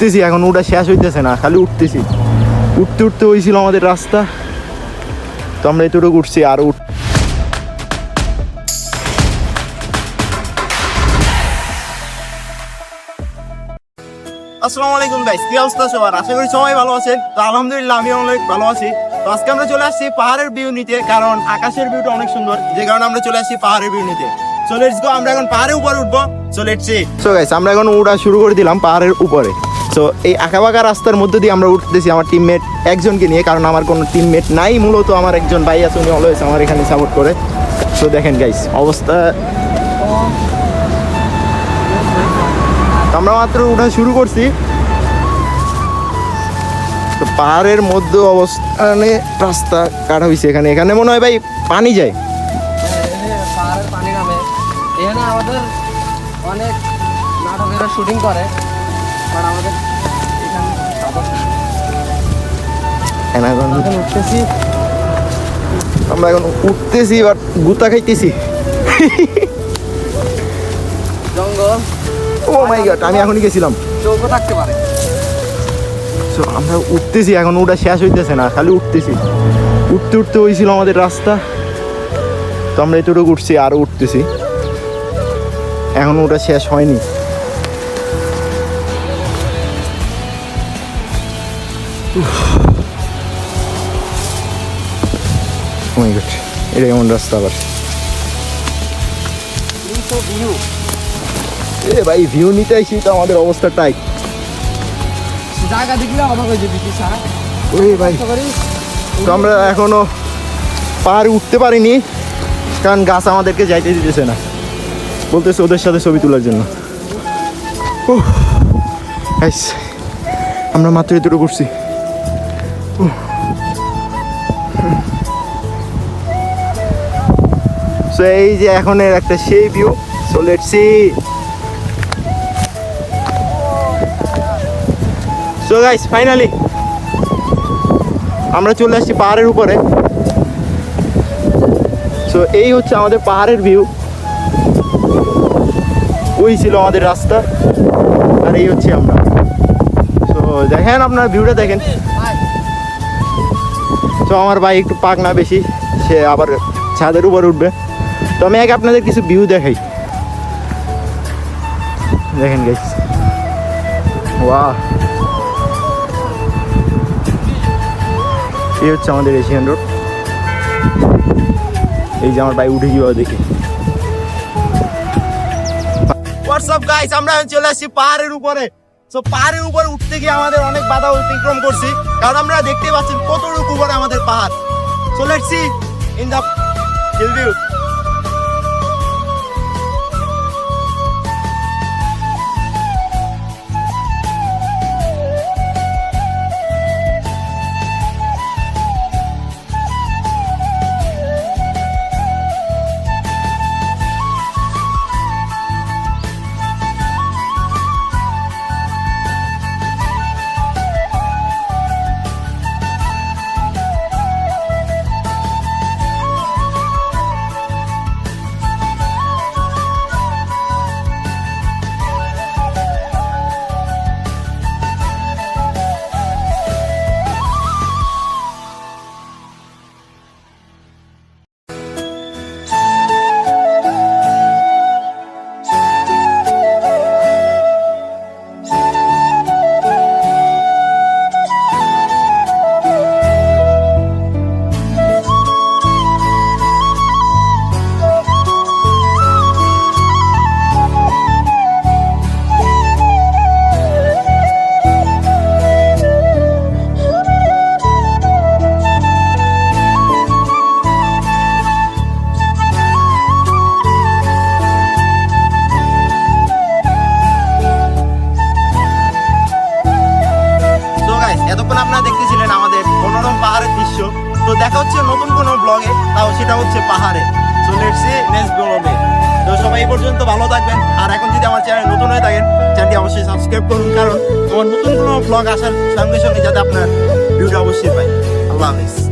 উঠতেছি, এখন ওটা শেষ হইতেছে না, খালি উঠতেছি। উঠতে উঠতে হয়েছিল আমাদের রাস্তা, তো আমরা এতটুকু উঠছি। আর আসসালামু আলাইকুম গাইস, কি অবস্থা সবার? আশা করি সবাই ভালো আছেন। তো আলহামদুলিল্লাহ আমি অনেক ভালো আছি। তো আজকে আমরা চলে আসছি পাহাড়ের ভিউ নিতে, কারণ আকাশের ভিউটা অনেক সুন্দর, যে কারণে আমরা চলে আসছি পাহাড়ের ভিউ নিতে। সো লেটস গো, আমরা এখন পাহাড়ের উপরে উঠবো। So let's C. So guys, আমরা এখন উড়া শুরু করে দিলাম পাহাড়ের উপরে। সো এই আঁকাবাঁকা রাস্তার মধ্যে দিয়ে আমরা উঠতেছি আমার টিমমেট একজনকে নিয়ে, কারণ আমার কোনো টিমমেট নাই। মূলত আমার একজন ভাই আছে, উনি অলওয়েজ আমার এখানে সাপোর্ট করে। সো দেখেন গাইস অবস্থা, আমরা মাত্র উঠা শুরু করছি। তো পাহাড়ের মধ্যে অবস্থানে রাস্তা কাটা হয়েছে। এখানে এখানে মনে হয় ভাই পানি যায়, পাহাড়ের পানি নামে। এখানে আমাদের অনেক নাটকেরা শুটিং করে, বাট আমাদের এখানে উঠতেছি, আমরা এখন উঠতেছি, বাট গুতা খাইতেছি। জঙ্গল, ও মাই গড, আমি এখনই গেছিলাম। চৌকো থাকতে পারে। তো আমরা উঠতেছি, এখন ওটা শেষ হইতেছে না, খালি উঠতেছি। উঠতে উঠতে হয়েছিল আমাদের রাস্তা, তো আমরা এতটুকু উঠছি, আরও উঠতেছি। এখন ওটা শেষ হয়নি। ও মাই গড, এটা এমন রাস্তা আবার। এ ভাই ভিউ নিতে আইছি, তো আমাদের অবস্থা টাইট। জায়গা দেখলে অবাক হয়ে যেতে স্যার। ওই ভাই, তো আমরা এখনো পাহাড়ে উঠতে পারিনি, কারণ গাছ আমাদেরকে যাইতে দিতেছে না, বলতেছে ওদের সাথে ছবি তোলার জন্য। আমরা মাত্র এতটুকু করছি। সো এই যে এখনের একটা সেই view. So let's C. So guys finally আমরা চলে আসছি পাহাড়ের উপরে। সো এই হচ্ছে আমাদের পাহাড়ের ভিউ। ওই ছিল আমাদের রাস্তা, আর এই হচ্ছে আমরা। সো দেখেন, আপনার ভিউটা দেখেন। তো আমার ভাই একটু পাকনা বেশি, সে আবার ছাদের উপর উঠবে। তো আমি আগে আপনাদের কিছু ভিউ দেখাই। দেখেন গাইস, ওয়াও, এই হচ্ছে আমাদের এশিয়ান রোড। এই যে আমার ভাই উঠে গিয়ে দেখি। হোয়াটসঅ্যাপ গাইস, আমরা চলে আসছি পাহাড়ের উপরে। সো পাহাড়ের উপরে উঠতে গিয়ে আমাদের অনেক বাধা অতিক্রম করছি, কারণ আমরা দেখতে পাচ্ছেন কতটুকু উপরে আমাদের পাহাড়। So let's see in the hill view. এতক্ষণ আপনারা দেখতেছিলেন আমাদের মনোরম পাহাড়ের দৃশ্য। তো দেখা হচ্ছে নতুন কোনো ব্লগে, তাও সেটা হচ্ছে পাহাড়ে। সো লেটস সি নেক্সট ব্লগে। তো সবাই এই পর্যন্ত ভালো থাকবেন। আর এখন যদি আমার চ্যানেল নতুন হয়ে থাকেন, চ্যানেলটি অবশ্যই সাবস্ক্রাইব করুন, কারণ আমার নতুন কোনো ব্লগ আসার সঙ্গে সঙ্গে যাতে আপনার ভিডিওটা অবশ্যই পাই। আল্লাহ হাফেজ।